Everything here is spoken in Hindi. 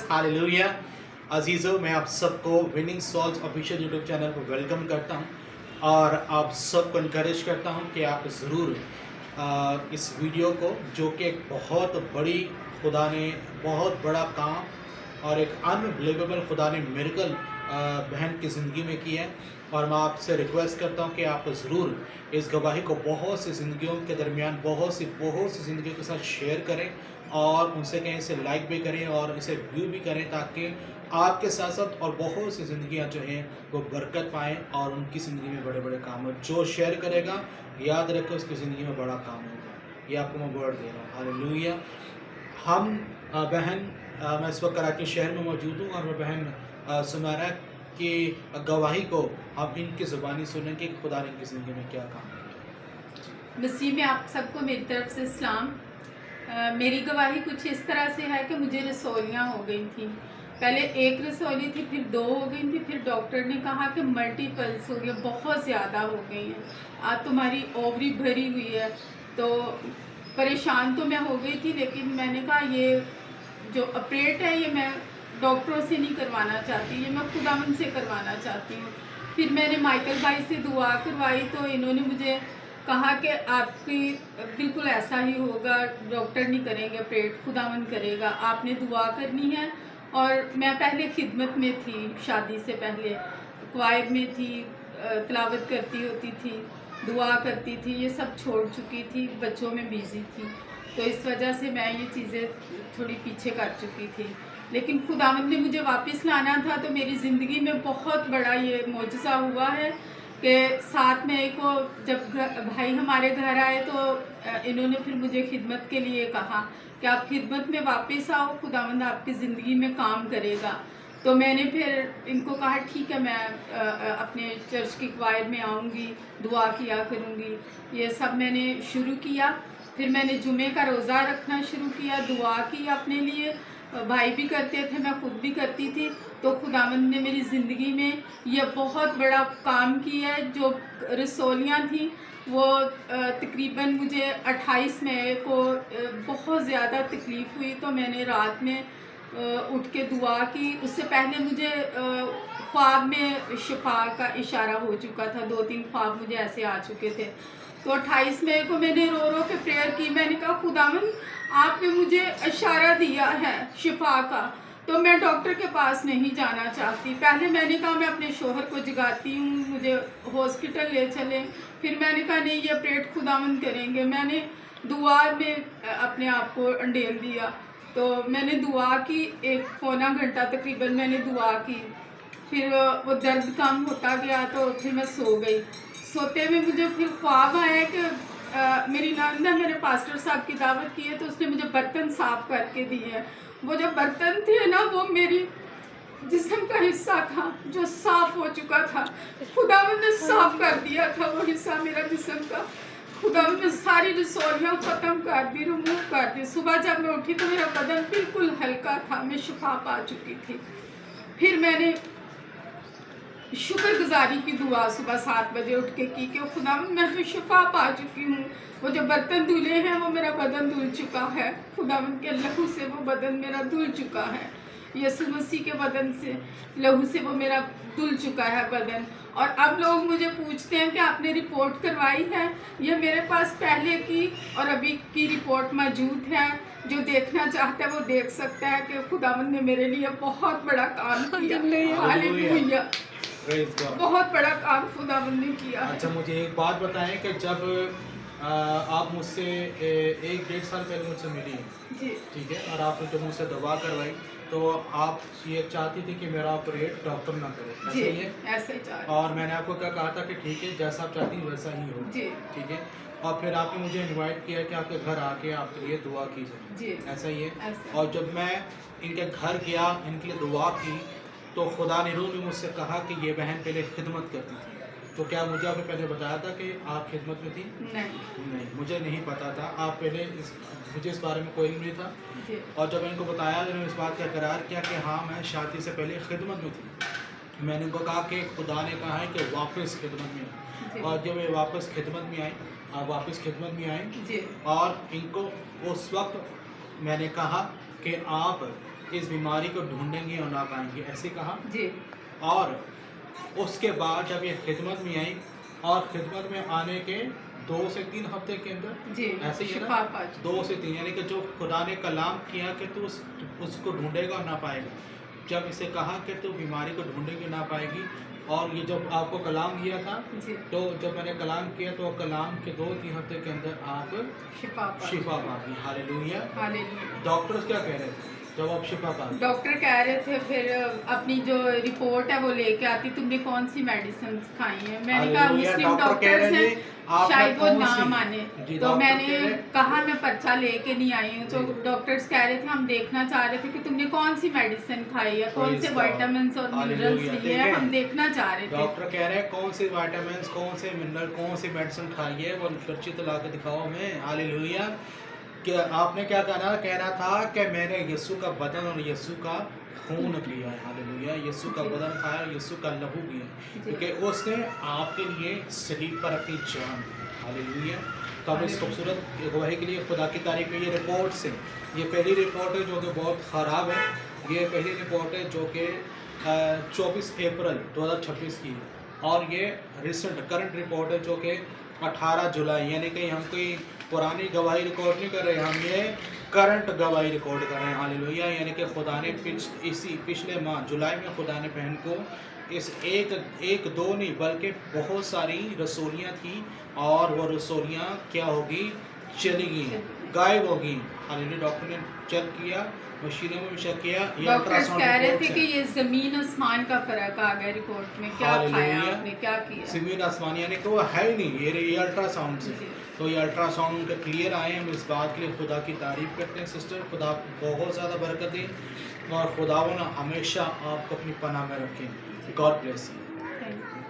Jesus, hallelujah. अजीज़ों, मैं आप सबको winning souls official YouTube channel पर वेलकम करता हूं और आप सबको इनकरेज करता हूं कि आप ज़रूर इस वीडियो को, जो कि एक बहुत बड़ी खुदा ने बहुत बड़ा काम और एक अनबिलीवेबल खुदा ने मिरेकल बहन की ज़िंदगी में की है, और मैं आपसे रिक्वेस्ट करता हूं कि आप ज़रूर इस गवाही को बहुत सी ज़िंदगियों के दरमियान बहुत सी ज़िंदगियों के साथ शेयर करें और उनसे कहीं इसे लाइक भी करें और इसे व्यू भी करें, ताकि आपके साथ साथ और बहुत सी ज़िंदगियां जो हैं वो बरकत पाएँ और उनकी ज़िंदगी में बड़े बड़े काम हो। जो शेयर करेगा, याद रखें, उसकी ज़िंदगी में बड़ा काम होगा। ये आपको मैं वर्ड दे रहा हूँ। हालेलुया। हम मैं इस वक्त कराची शहर में मौजूद हूँ और मैं बहन सुमारा की गवाही को हम इनकी ज़ुबानी सुनें कि खुदा ने इनकी ज़िंदगी में क्या काम किया। मसीह में आप सबको मेरी तरफ से सलाम। मेरी गवाही कुछ इस तरह से है कि मुझे रसौलियाँ हो गई थी। पहले एक रसौली थी, फिर 2 हो गई थी, फिर डॉक्टर ने कहा कि मल्टीपल्स हो गया, बहुत ज़्यादा हो गई हैं, आज तुम्हारी ओवरी भरी हुई है। तो परेशान तो मैं हो गई थी, लेकिन मैंने कहा ये जो ऑपरेट है ये मैं डॉक्टरों से नहीं करवाना चाहती, ये मैं खुदावंद से करवाना चाहती हूँ। फिर मैंने माइकल भाई से दुआ करवाई, तो इन्होंने मुझे कहा कि आपकी बिल्कुल ऐसा ही होगा, डॉक्टर नहीं करेंगे ऑपरेट, खुदावंद करेगा, आपने दुआ करनी है। और मैं पहले खिदमत में थी, शादी से पहले क्वायर में थी, तिलावत करती होती थी, दुआ करती थी, ये सब छोड़ चुकी थी, बच्चों में बिज़ी थी, तो इस वजह से मैं ये चीज़ें थोड़ी पीछे कर चुकी थी। लेकिन खुदावंद ने मुझे वापस लाना था, तो मेरी ज़िंदगी में बहुत बड़ा ये मौजज़ा हुआ है कि 7 मई को जब भाई हमारे घर आए, तो इन्होंने फिर मुझे खिदमत के लिए कहा कि आप खिदमत में वापस आओ, खुदावंद आपकी ज़िंदगी में काम करेगा। तो मैंने फिर इनको कहा ठीक है, मैं अपने चर्च की क्वायर में आऊँगी, दुआ किया करूँगी। ये सब मैंने शुरू किया। फिर मैंने जुमे का रोज़ा रखना शुरू किया, दुआ की अपने लिए, भाई भी करते थे, मैं खुद भी करती थी। तो खुदावंद ने मेरी ज़िंदगी में ये बहुत बड़ा काम किया है। जो रसौलियाँ थी वो तकरीबन मुझे 28 मई को बहुत ज़्यादा तकलीफ़ हुई, तो मैंने रात में उठ के दुआ की। उससे पहले मुझे ख्वाब में शिफा का इशारा हो चुका था, 2-3 ख्वाब मुझे ऐसे आ चुके थे। तो 28 मई को मैंने रो रो के प्रेयर की। मैंने कहा खुदावंद आपने मुझे इशारा दिया है शिफा का, तो मैं डॉक्टर के पास नहीं जाना चाहती। पहले मैंने कहा मैं अपने शोहर को जगाती हूँ, मुझे हॉस्पिटल ले चलें। फिर मैंने कहा नहीं, ये ऑपरेट खुदावंद करेंगे। मैंने दुआ में अपने आप को अंडेल दिया। तो मैंने दुआ की, 1-पौना घंटा तकरीबन मैंने दुआ की। फिर वो दर्द कम होता गया, तो फिर मैं सो गई। सोते में मुझे फिर ख्वाब आया कि मेरी नानी ने मेरे पास्टर साहब की दावत की है, तो उसने मुझे बर्तन साफ़ करके दिए हैं। वो जो बर्तन थे ना, वो मेरी जिस्म का हिस्सा था जो साफ़ हो चुका था। खुदावंद ने साफ़ कर दिया था वो हिस्सा मेरा जिस्म का। खुदावंद ने सारी रसौलियाँ ख़त्म कर दी, रिमूव कर दी। सुबह जब मैं उठी तो मेरा बदन बिल्कुल हल्का था, मैं शिफा पा चुकी थी। फिर मैंने शुक्रगुजारी की दुआ सुबह 7 बजे उठ के की कि खुदावंद मैं तो शिफा पा चुकी हूँ। वो जो बर्तन धुले हैं वो मेरा बदन धुल चुका है, खुदावंद के लहू से वो बदन मेरा धुल चुका है, यीशु मसीह के बदन से, लहू से वो मेरा धुल चुका है बदन। और अब लोग मुझे पूछते हैं कि आपने रिपोर्ट करवाई है? ये मेरे पास पहले की और अभी की रिपोर्ट मौजूद है, जो देखना चाहता है वो देख सकता है कि खुदावंद ने मेरे लिए बहुत बड़ा काम किया। हालेलुया, बहुत बड़ा काम खुदावंद ने किया। अच्छा, मुझे एक बात बताएं कि जब आप मुझसे 1-1.5 साल पहले मुझसे मिली जी, ठीक है, और आपने जब मुझसे दवा करवाई, तो आप ये चाहती थी कि मेरा ऑपरेट डॉक्टर ना करे, ऐसे ही है? ऐसे ही चाहती। और मैंने आपको क्या कहा था कि ठीक है, जैसा आप चाहती हैं वैसा ही हो, जी, ठीक है। और फिर आपने मुझे इनवाइट किया कि आपके घर आके आपके लिए दुआ की जाए, जी, ऐसा ही है? ऐसा। और जब मैं इनके घर गया, इनके लिए दुआ की, तो खुदा ने रूह में मुझसे कहा कि ये बहन पहले खिदमत करती थी। तो क्या मुझे आपने पहले बताया था कि आप खिदमत में थी? नहीं, मुझे नहीं पता था। आप पहले मुझे इस बारे में कोई नहीं था। जी, और जब इनको बताया, इन्होंने इस बात का करार किया कि हाँ, मैं शादी से पहले खिदमत में थी। मैंने इनको कहा कि खुदा ने कहा है कि वापस खिदमत में आए, जी, और जब ये वापस खिदमत में आई, आप वापस खिदमत में आए, जी, और इनको उस वक्त मैंने कहा कि आप इस बीमारी को ढूंढेंगे और ना पाएंगे, ऐसे कहा। जी और उसके बाद जब ये खिदमत में आई और खिदमत में आने के 2 से 3 हफ्ते के अंदर जी ऐसे ही है शिफा ना, पा चुकी। 2 से 3, यानी कि जो खुदा ने कलाम किया कि तू उसको ढूंढेगा और ना पाएगा, जब इसे कहा कि तू बीमारी को ढूंढेगी ना पाएगी, और ये जब आपको कलाम दिया था, जी तो जब मैंने कलाम किया तो कलाम के 2-3 हफ्ते के अंदर आप शिफा पा शिफा पा गई। हालेलुया। हालेलुया। डॉक्टर्स क्या कह रहे थे जब आप शिफा पा गई? डॉक्टर कह रहे थे फिर अपनी जो रिपोर्ट है वो लेके आती, तुमने कौन सी मेडिसिन खाई है। मैंने कहा हालेलुया। मुस्लिम डॉक्टर कह डॉक्टर्स रहे हैं, हैं आपने शायद वो कौन ना सी, माने, जी, तो डॉक्टर मैंने कह रहे कहा मैं पर्चा लेके नहीं आई हूँ। तो जी। डॉक्टर्स कह रहे थे हम देखना चाह रहे थे कि तुमने कौन सी मेडिसिन खाई है, कौन से Praise God. विटामिन और मिनरल्स हालेलुया। लिए है, देखें, हम देखना चाह रहे थे। डॉक्टर कह रहे हैं कौन से विटामिन, कौन से मिनरल, कौन सी मेडिसिन खाई है, वो पर्ची तो ला के दिखाओ हमें। हालेलुया। कि आपने क्या कहना था कि मैंने यीशु का बदन और यीशु का खून पिया है। हालेलुया। यीशु का जी। बदन खाया, यीशु का लहू पिया, जी। क्योंकि उसने आपके लिए सलीब पर अपनी जान दी। हालेलुया। तो अब इस खूबसूरत गवाही के लिए खुदा की तारीफ है। ये रिपोर्ट से, ये पहली रिपोर्ट है जो कि बहुत ख़राब है। ये पहली रिपोर्ट है जो कि 24 अप्रैल 2026 की है, और ये रिसेंट करंट रिपोर्ट है जो कि 18 जुलाई, यानी कि हम कोई पुरानी गवाही रिकॉर्ड नहीं कर रहे, हम ये करंट गवाही रिकॉर्ड कर रहे हैं। हालेलुया। यानी कि खुदा ने पिछले माह जुलाई में खुदा ने बहन को इस एक दो नहीं बल्कि बहुत सारी रसोलियाँ थी, और वो रसोलियाँ क्या होगी, चली गई, गायब हो गई। हालेलुया। डॉक्टर ने चेक किया, मशीनों में भी चेक किया। ये डॉक्टर्स अल्ट्रासाउंड कह रहे थे रिपोर्ट्स कि हैं। ये जमीन आसमान का फर्क आ गया रिपोर्ट में। क्या खाया हालेलुया। आपने, क्या किया? ज़मीन आसमान, यानी कि वो है ही नहीं, ये अल्ट्रासाउंड से। जी। तो ये अल्ट्रासाउंड उनके क्लियर आए। हम इस बात के लिए खुदा की तारीफ करते हैं सिस्टर। खुदा आपको बहुत ज़्यादा बरकत दें और खुदा हमेशा आपको अपनी पनाह में रखें। God bless you. Thank you.